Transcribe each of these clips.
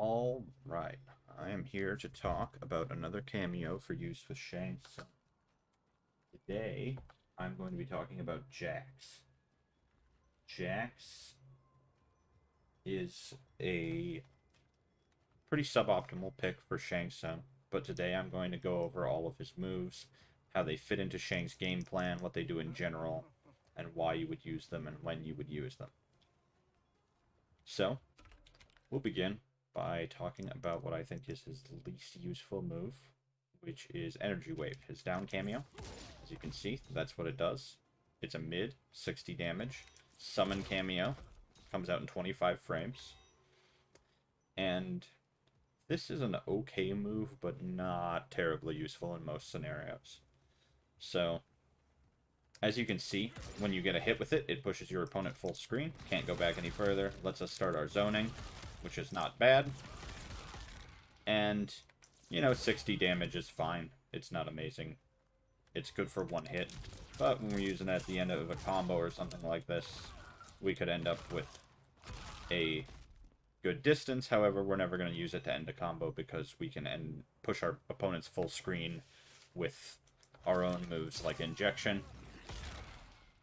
All right, I am here to talk about another cameo for use with Shang Tsung. Today, I'm going to be talking about Jax. Jax is a pretty suboptimal pick for Shang Tsung, but today I'm going to go over all of his moves, how they fit into Shang's game plan, what they do in general, and why you would use them and when you would use them. So, we'll begin by talking about what I think is his least useful move, which is Energy Wave, his down cameo. As you can see, that's what it does. It's a mid, 60 damage. Summon cameo, comes out in 25 frames. And this is an okay move, but not terribly useful in most scenarios. So, as you can see, when you get a hit with it, it pushes your opponent full screen. Can't go back any further. Lets us start our zoning, which is not bad. And, 60 damage is fine. It's not amazing. It's good for one hit. But when we're using it at the end of a combo or something like this, we could end up with a good distance. However, we're never going to use it to end a combo because we can push our opponent's full screen with our own moves like injection.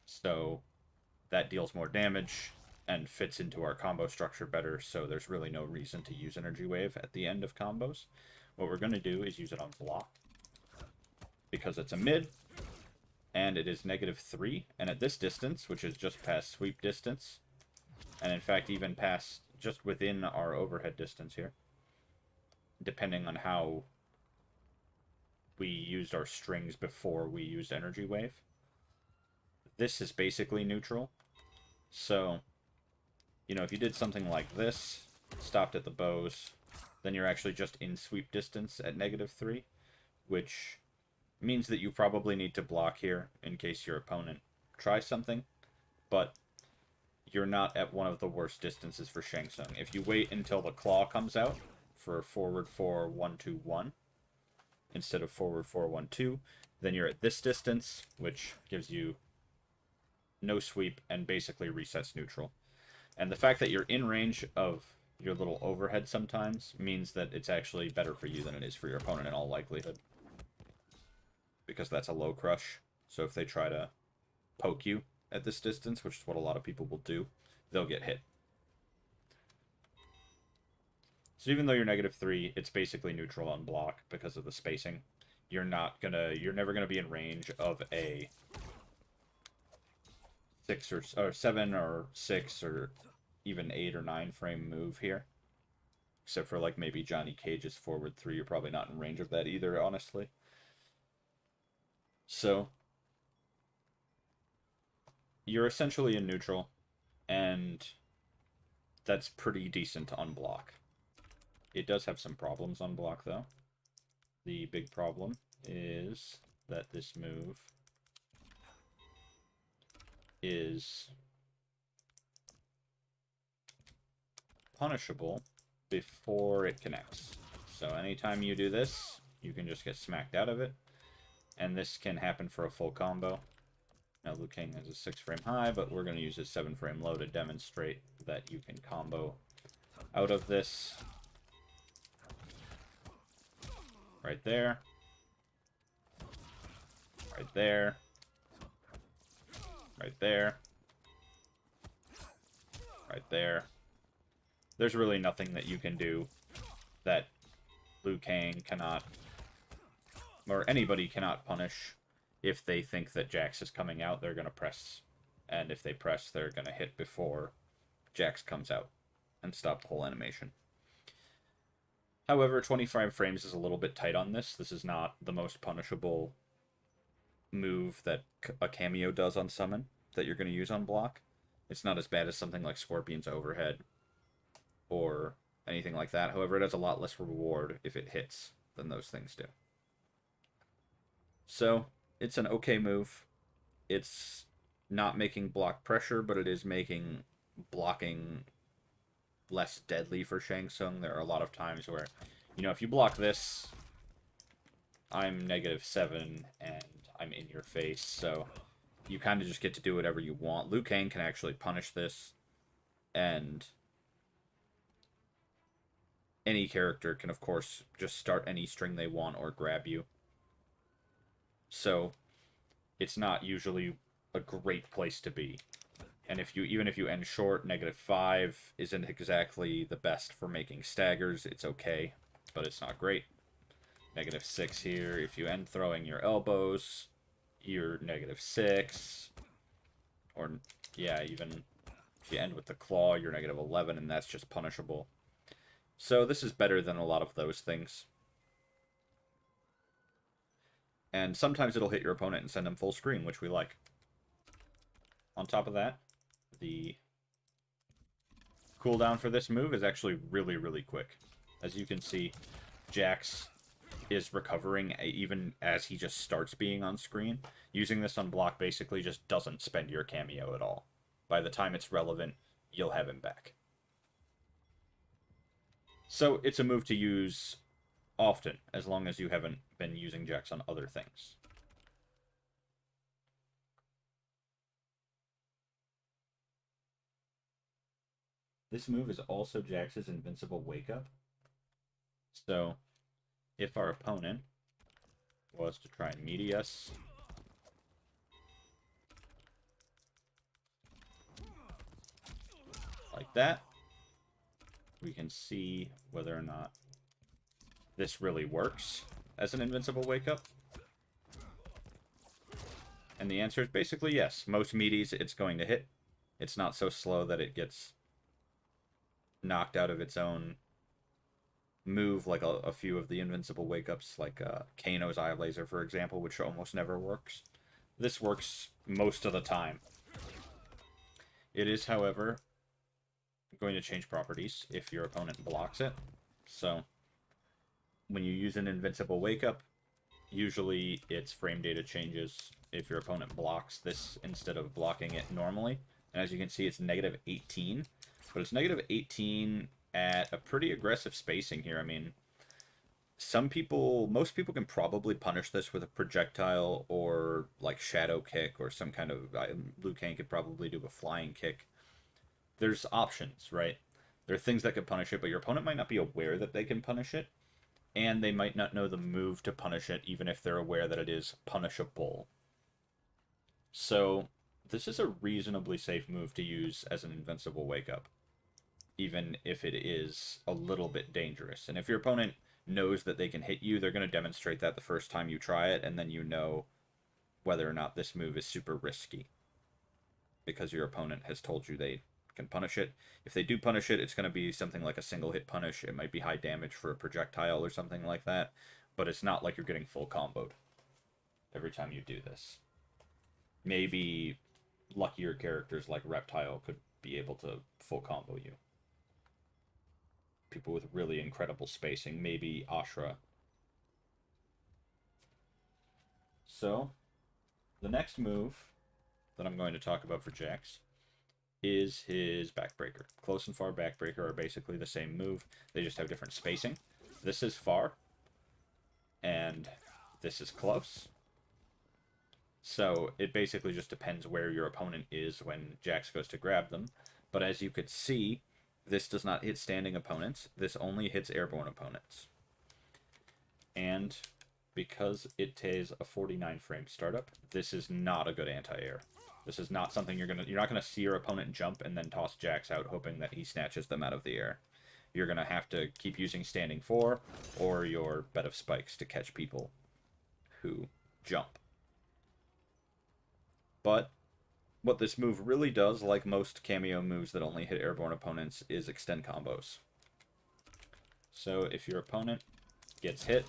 So that deals more damage and fits into our combo structure better, so there's really no reason to use Energy Wave at the end of combos. What we're going to do is use it on block, because it's a mid, and it is -3, and at this distance, which is just past sweep distance, and in fact even past just within our overhead distance here, depending on how we used our strings before we used Energy Wave, this is basically neutral. So, if you did something like this, stopped at the bows, then you're actually just in sweep distance at -3, which means that you probably need to block here in case your opponent tries something, but you're not at one of the worst distances for Shang Tsung. If you wait until the claw comes out for forward 4, 1, 2, 1, instead of forward 4, 1, 2, then you're at this distance, which gives you no sweep and basically resets neutral. And the fact that you're in range of your little overhead sometimes means that it's actually better for you than it is for your opponent in all likelihood, because that's a low crush. So if they try to poke you at this distance, which is what a lot of people will do, they'll get hit. So even though you're -3, it's basically neutral on block because of the spacing. You're never gonna be in range of a 6 or 7 or 6 or even 8 or 9 frame move here. Except for like maybe Johnny Cage's forward 3, you're probably not in range of that either, honestly. So you're essentially in neutral, and that's pretty decent on block. It does have some problems on block, though. The big problem is that this move is punishable before it connects. So anytime you do this, you can just get smacked out of it, and this can happen for a full combo. Now, Liu Kang has a 6 frame high, but we're going to use a 7 frame low to demonstrate that you can combo out of this. Right there. Right there. Right there. Right there. There's really nothing that you can do that Liu Kang cannot, or anybody cannot punish. If they think that Jax is coming out, they're going to press. And if they press, they're going to hit before Jax comes out and stop the whole animation. However, 25 frames is a little bit tight on this. This is not the most punishable move that a cameo does on summon that you're going to use on block. It's not as bad as something like Scorpion's overhead or anything like that. However, it has a lot less reward if it hits than those things do. So, it's an okay move. It's not making block pressure, but it is making blocking less deadly for Shang Tsung. There are a lot of times where, if you block this, I'm -7 and I'm in your face, so you kind of just get to do whatever you want. Liu Kang can actually punish this, and any character can, of course, just start any string they want or grab you. So, it's not usually a great place to be. And even if you end short, -5 isn't exactly the best for making staggers. It's okay, but it's not great. -6 here. If you end throwing your elbows, you're -6. Or, yeah, even if you end with the claw, you're -11, and that's just punishable. So this is better than a lot of those things. And sometimes it'll hit your opponent and send them full screen, which we like. On top of that, the cooldown for this move is actually really, really quick. As you can see, Jax is recovering even as he just starts being on screen. Using this on block basically just doesn't spend your Kameo at all. By the time it's relevant, you'll have him back. So it's a move to use often, as long as you haven't been using Jax on other things. This move is also Jax's invincible wake up. So, if our opponent was to try and meaty us, like that, we can see whether or not this really works as an invincible wake up. And the answer is basically yes. Most meaties, it's going to hit. It's not so slow that it gets knocked out of its own move, like a few of the invincible wake-ups, like Kano's Eye Laser, for example, which almost never works. This works most of the time. It is, however, going to change properties if your opponent blocks it. So, when you use an invincible wake-up, usually its frame data changes if your opponent blocks this instead of blocking it normally. And as you can see, it's -18. But it's -18 at a pretty aggressive spacing here. I mean, most people can probably punish this with a projectile or like shadow kick or some kind of... Liu Kang could probably do a flying kick. There's options, right? There are things that can punish it, but your opponent might not be aware that they can punish it, and they might not know the move to punish it, even if they're aware that it is punishable. So, this is a reasonably safe move to use as an invincible wake-up, even if it is a little bit dangerous. And if your opponent knows that they can hit you, they're going to demonstrate that the first time you try it, and then you know whether or not this move is super risky, because your opponent has told you they can punish it. If they do punish it, it's going to be something like a single hit punish. It might be high damage for a projectile or something like that, but it's not like you're getting full comboed every time you do this. Maybe luckier characters like Reptile could be able to full combo you. People with really incredible spacing, maybe Ashra. So, the next move that I'm going to talk about for Jax is his backbreaker. Close and far backbreaker are basically the same move. They just have different spacing. This is far, and this is close. So it basically just depends where your opponent is when Jax goes to grab them. But as you could see, this does not hit standing opponents. This only hits airborne opponents. And because it is a 49 frame startup, this is not a good anti-air. This is not something you're not gonna see your opponent jump and then toss Jax out hoping that he snatches them out of the air. You're gonna have to keep using standing 4 or your bed of spikes to catch people who jump. But what this move really does, like most Kameo moves that only hit airborne opponents, is extend combos. So if your opponent gets hit,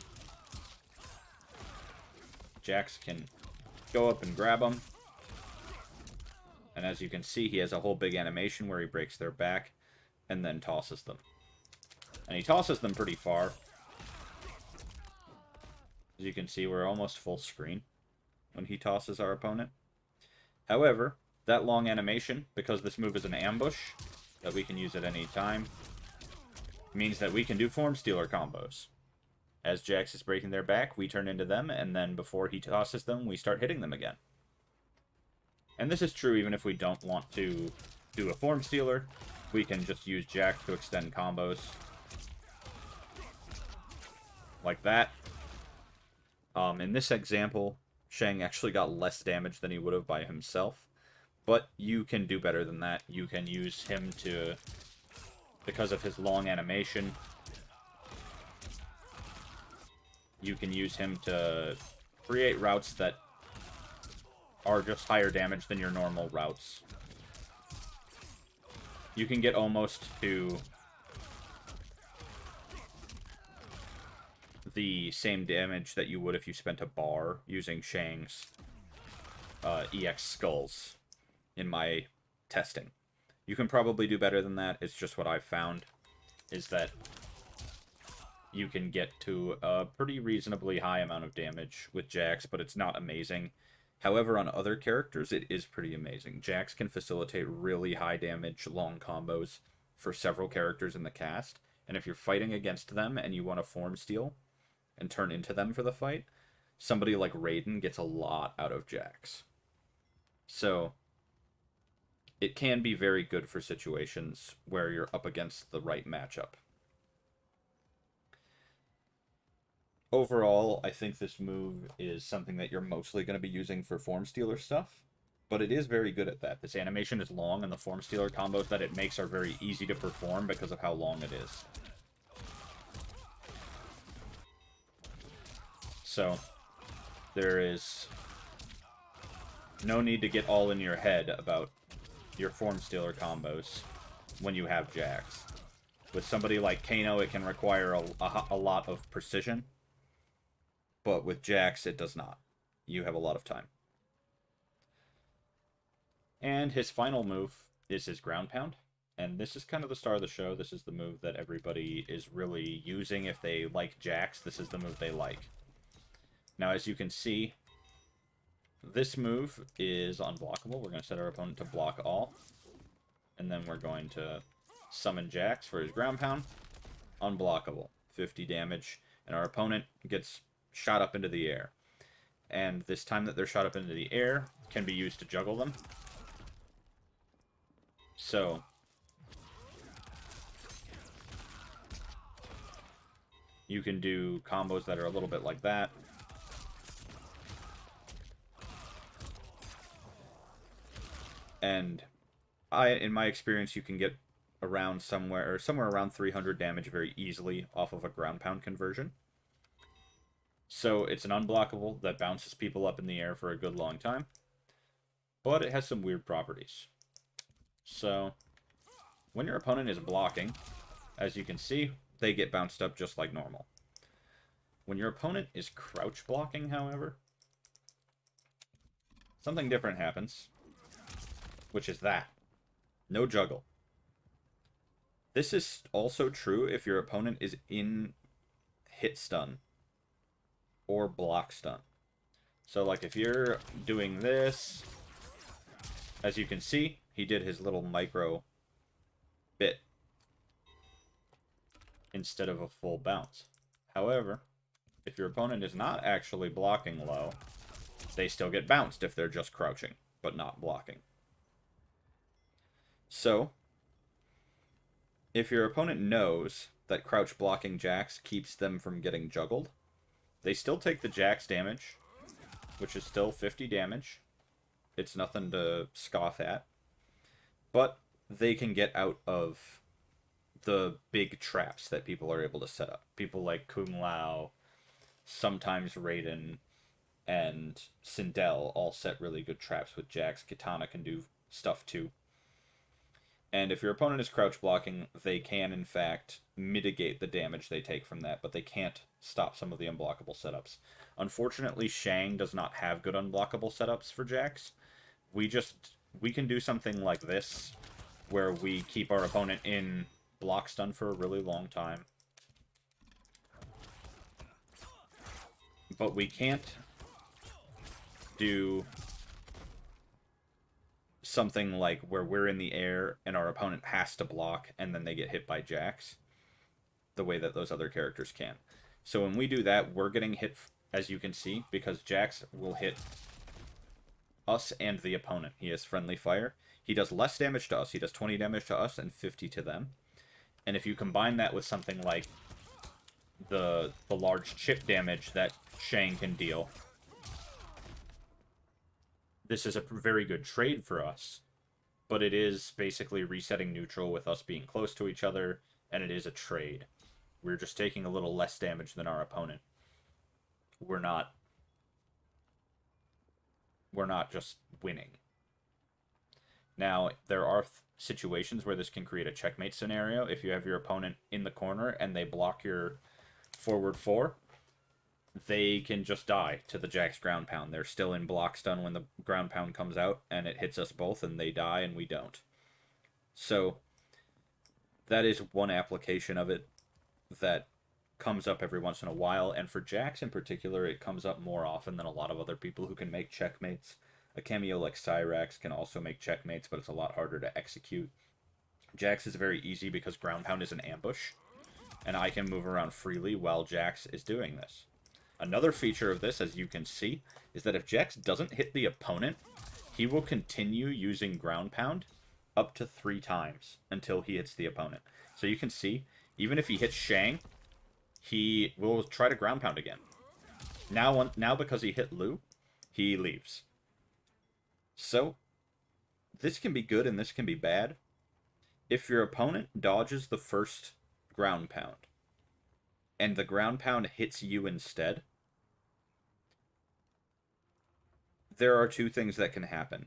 Jax can go up and grab them. And as you can see, he has a whole big animation where he breaks their back and then tosses them. And he tosses them pretty far. As you can see, we're almost full screen when he tosses our opponent. However, that long animation, because this move is an ambush that we can use at any time, means that we can do form stealer combos. As Jax is breaking their back, we turn into them, and then before he tosses them, we start hitting them again. And this is true even if we don't want to do a form stealer. We can just use Jax to extend combos. like that. In this example, Shang actually got less damage than he would have by himself, but you can do better than that. You can use him to, because of his long animation, you can use him to create routes that are just higher damage than your normal routes. You can get almost to the same damage that you would if you spent a bar using Shang's EX skulls in my testing. You can probably do better than that. It's just what I've found, is that you can get to a pretty reasonably high amount of damage with Jax, but it's not amazing. However, on other characters, it is pretty amazing. Jax can facilitate really high damage, long combos for several characters in the cast, and if you're fighting against them and you want to form steal and turn into them for the fight, somebody like Raiden gets a lot out of Jax. So, it can be very good for situations where you're up against the right matchup. Overall, I think this move is something that you're mostly going to be using for form stealer stuff, but it is very good at that. This animation is long, and the form stealer combos that it makes are very easy to perform because of how long it is. So, there is no need to get all in your head about your form stealer combos when you have Jax. With somebody like Kano, it can require a lot of precision, but with Jax, it does not. You have a lot of time. And his final move is his ground pound, and this is kind of the star of the show. This is the move that everybody is really using. If they like Jax, this is the move they like. Now, as you can see, this move is unblockable. We're going to set our opponent to block all, and then we're going to summon Jax for his ground pound. Unblockable. 50 damage, and our opponent gets shot up into the air. And this time that they're shot up into the air can be used to juggle them. So, you can do combos that are a little bit like that. And in my experience, you can get around somewhere around 300 damage very easily off of a ground pound conversion. So it's an unblockable that bounces people up in the air for a good long time, but it has some weird properties. So when your opponent is blocking, as you can see, they get bounced up just like normal. When your opponent is crouch blocking, however, something different happens, which is that. No juggle. This is also true if your opponent is in hit stun or block stun. So like if you're doing this, as you can see, he did his little micro bit instead of a full bounce. However, if your opponent is not actually blocking low, they still get bounced if they're just crouching, but not blocking. So, if your opponent knows that crouch blocking Jax keeps them from getting juggled, they still take the Jax damage, which is still 50 damage. It's nothing to scoff at. But they can get out of the big traps that people are able to set up. People like Kung Lao, sometimes Raiden, and Sindel all set really good traps with Jax. Kitana can do stuff too. And if your opponent is crouch blocking, they can, in fact, mitigate the damage they take from that, but they can't stop some of the unblockable setups. Unfortunately, Shang does not have good unblockable setups for Jax. We can do something like this, where we keep our opponent in block stun for a really long time. But we can't do something like where we're in the air and our opponent has to block and then they get hit by Jax the way that those other characters can. So when we do that, we're getting hit, as you can see, because Jax will hit us and the opponent. He has friendly fire. He does less damage to us. He does 20 damage to us and 50 to them. And if you combine that with something like the large chip damage that Shang can deal. This is a very good trade for us, but it is basically resetting neutral with us being close to each other, and it is a trade. We're just taking a little less damage than our opponent. We're not just winning. Now, there are situations where this can create a checkmate scenario. If you have your opponent in the corner and they block your forward 4, they can just die to the Jack's ground pound. They're still in block stun when the ground pound comes out, and it hits us both, and they die, and we don't. So, that is one application of it that comes up every once in a while, and for Jax in particular, it comes up more often than a lot of other people who can make checkmates. A Kameo like Cyrax can also make checkmates, but it's a lot harder to execute. Jax is very easy because ground pound is an ambush, and I can move around freely while Jax is doing this. Another feature of this, as you can see, is that if Jax doesn't hit the opponent, he will continue using ground pound up to 3 times until he hits the opponent. So you can see, even if he hits Shang, he will try to ground pound again. Now because he hit Liu, he leaves. So, this can be good and this can be bad. If your opponent dodges the first ground pound, and the ground pound hits you instead, there are 2 things that can happen.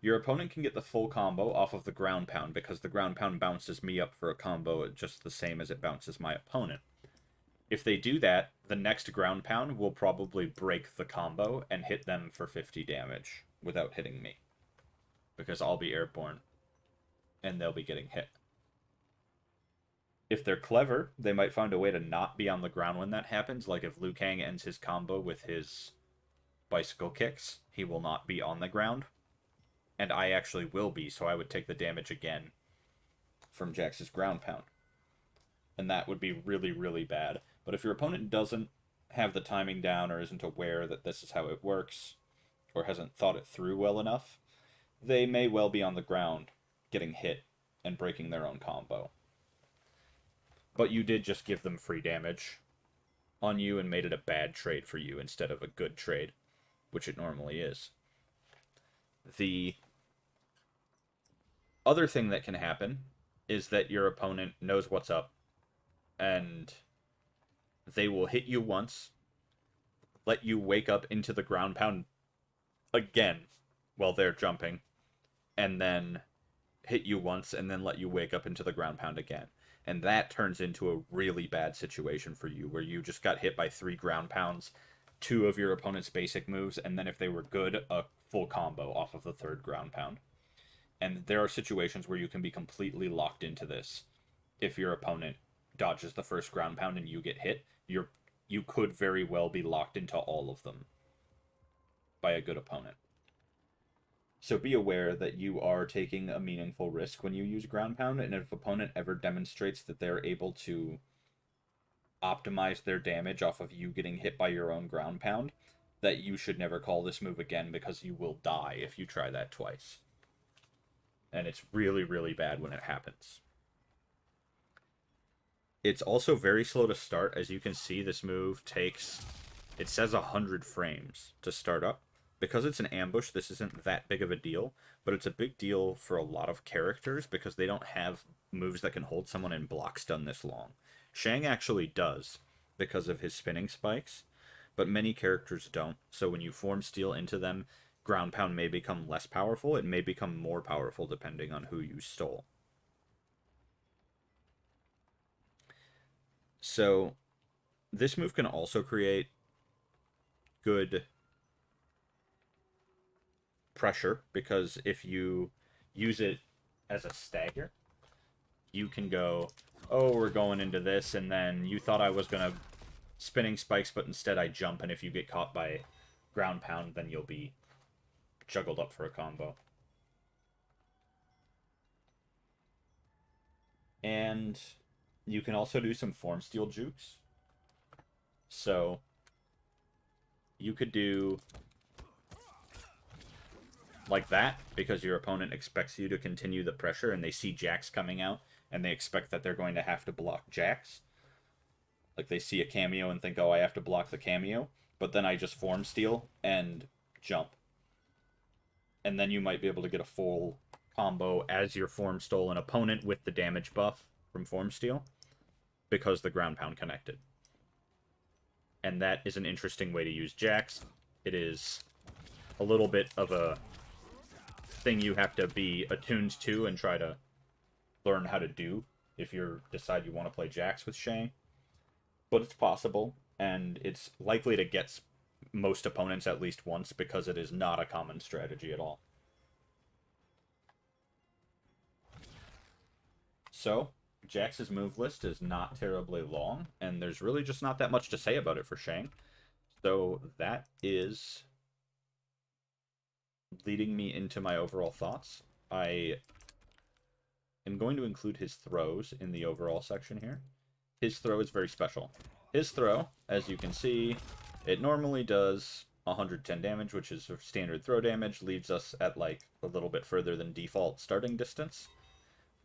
Your opponent can get the full combo off of the ground pound, because the ground pound bounces me up for a combo just the same as it bounces my opponent. If they do that, the next ground pound will probably break the combo and hit them for 50 damage without hitting me, because I'll be airborne and they'll be getting hit. If they're clever, they might find a way to not be on the ground when that happens. Like if Liu Kang ends his combo with his bicycle kicks, he will not be on the ground. And I actually will be, so I would take the damage again from Jax's ground pound. And that would be really, really bad. But if your opponent doesn't have the timing down or isn't aware that this is how it works, or hasn't thought it through well enough, they may well be on the ground getting hit and breaking their own combo. But you did just give them free damage on you and made it a bad trade for you instead of a good trade, which it normally is. The other thing that can happen is that your opponent knows what's up, and they will hit you once, let you wake up into the ground pound again while they're jumping, and then hit you once, and then let you wake up into the ground pound again. And that turns into a really bad situation for you, where you just got hit by 3 ground pounds, 2 of your opponent's basic moves, and then if they were good, a full combo off of the 3rd ground pound. And there are situations where you can be completely locked into this. If your opponent dodges the first ground pound and you get hit, you could very well be locked into all of them by a good opponent. So be aware that you are taking a meaningful risk when you use ground pound, and if opponent ever demonstrates that they're able to optimize their damage off of you getting hit by your own ground pound, that you should never call this move again, because you will die if you try that twice. And it's really, really bad when it happens. It's also very slow to start. As you can see, this move takes, it says 100 frames to start up. Because it's an ambush, this isn't that big of a deal, but it's a big deal for a lot of characters because they don't have moves that can hold someone in block stun this long. Shang actually does because of his spinning spikes, but many characters don't. So when you form steel into them, ground pound may become less powerful. It may become more powerful depending on who you stole. So this move can also create good pressure, because if you use it as a stagger, you can go, oh, we're going into this, and then you thought I was going to spinning spikes, but instead I jump, and if you get caught by ground pound, then you'll be juggled up for a combo. And you can also do some form steal jukes. So you could do like that, because your opponent expects you to continue the pressure, and they see Jax coming out, and they expect that they're going to have to block Jax. Like, they see a Kameo and think, oh, I have to block the Kameo, but then I just form steal and jump. And then you might be able to get a full combo as your form stole an opponent with the damage buff from form steal, because the ground pound connected. And that is an interesting way to use Jax. It is a little bit of a thing you have to be attuned to and try to learn how to do if you decide you want to play Jax with Shang. But it's possible, and it's likely to get most opponents at least once because it is not a common strategy at all. So, Jax's move list is not terribly long, and there's really just not that much to say about it for Shang. So that is leading me into my overall thoughts. I am going to include his throws in the overall section here. His throw is very special. His throw, as you can see, it normally does 110 damage, which is standard throw damage, leaves us at like a little bit further than default starting distance.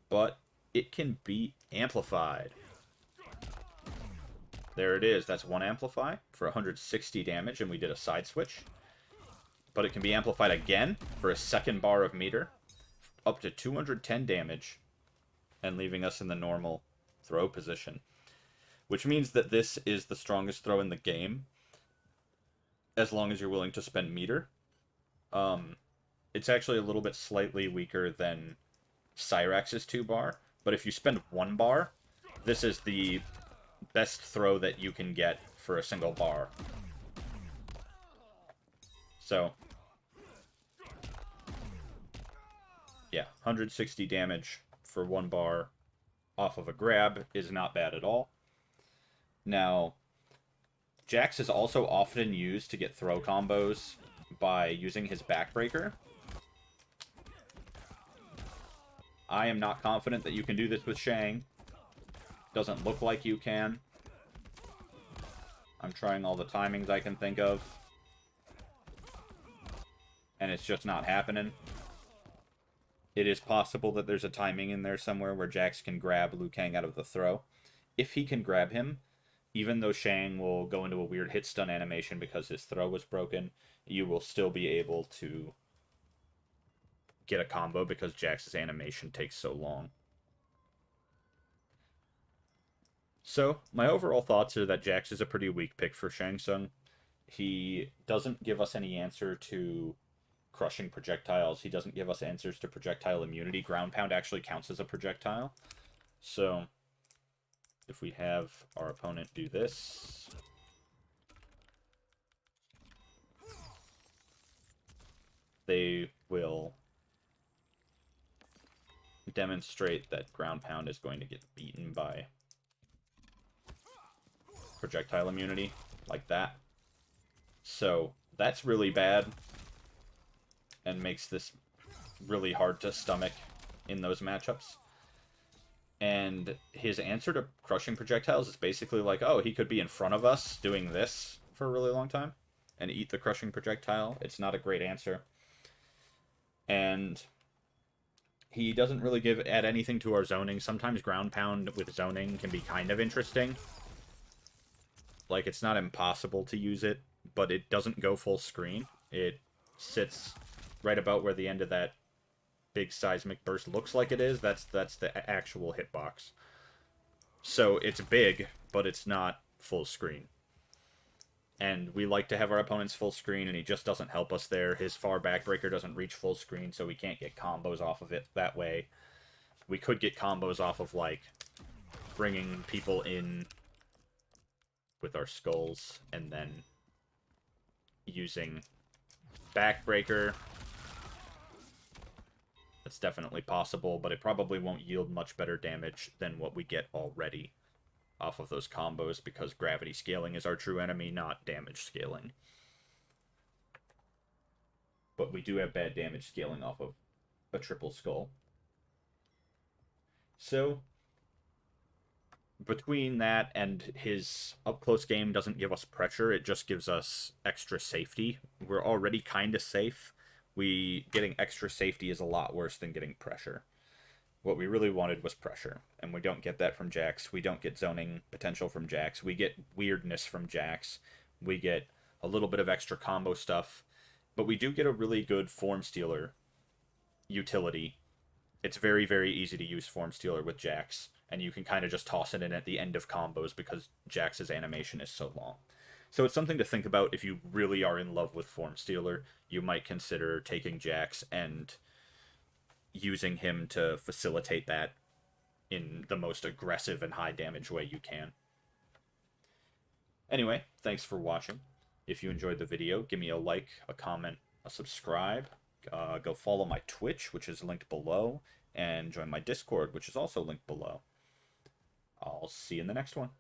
But it can be amplified. There it is. That's one amplify for 160 damage, and we did a side switch. But it can be amplified again for a second bar of meter, up to 210 damage, and leaving us in the normal throw position. Which means that this is the strongest throw in the game, as long as you're willing to spend meter. It's actually a little bit slightly weaker than Cyrax's 2-bar, but if you spend 1 bar, this is the best throw that you can get for a single bar. So, yeah, 160 damage for 1 bar off of a grab is not bad at all. Now, Jax is also often used to get throw combos by using his backbreaker. I am not confident that you can do this with Shang. Doesn't look like you can. I'm trying all the timings I can think of, and it's just not happening. It is possible that there's a timing in there somewhere where Jax can grab Liu Kang out of the throw. If he can grab him, even though Shang will go into a weird hit stun animation because his throw was broken, you will still be able to get a combo because Jax's animation takes so long. So, my overall thoughts are that Jax is a pretty weak pick for Shang Tsung. He doesn't give us any answer to crushing projectiles. He doesn't give us answers to projectile immunity. Ground pound actually counts as a projectile. So, if we have our opponent do this, they will demonstrate that ground pound is going to get beaten by projectile immunity, like that. So that's really bad, and makes this really hard to stomach in those matchups. And his answer to crushing projectiles is basically like, oh, he could be in front of us doing this for a really long time and eat the crushing projectile. It's not a great answer. And he doesn't really add anything to our zoning. Sometimes ground pound with zoning can be kind of interesting. Like, it's not impossible to use it, but it doesn't go full screen. It sits right about where the end of that big seismic burst looks like it is. That's the actual hitbox. So it's big, but it's not full screen. And we like to have our opponents full screen, and he just doesn't help us there. His far backbreaker doesn't reach full screen, so we can't get combos off of it that way. We could get combos off of, like, bringing people in with our skulls, and then using backbreaker. That's definitely possible, but it probably won't yield much better damage than what we get already off of those combos, because gravity scaling is our true enemy, not damage scaling. But we do have bad damage scaling off of a triple skull. So, between that and his up-close game doesn't give us pressure, it just gives us extra safety. We're already kind of safe. Getting extra safety is a lot worse than getting pressure. What we really wanted was pressure, and we don't get that from Jax. We don't get zoning potential from Jax. We get weirdness from Jax. We get a little bit of extra combo stuff, but we do get a really good form stealer utility. It's very, very easy to use form stealer with Jax, and you can kind of just toss it in at the end of combos because Jax's animation is so long. So it's something to think about if you really are in love with form stealer. You might consider taking Jax and using him to facilitate that in the most aggressive and high damage way you can. Anyway, thanks for watching. If you enjoyed the video, give me a like, a comment, a subscribe. Go follow my Twitch, which is linked below, and join my Discord, which is also linked below. I'll see you in the next one.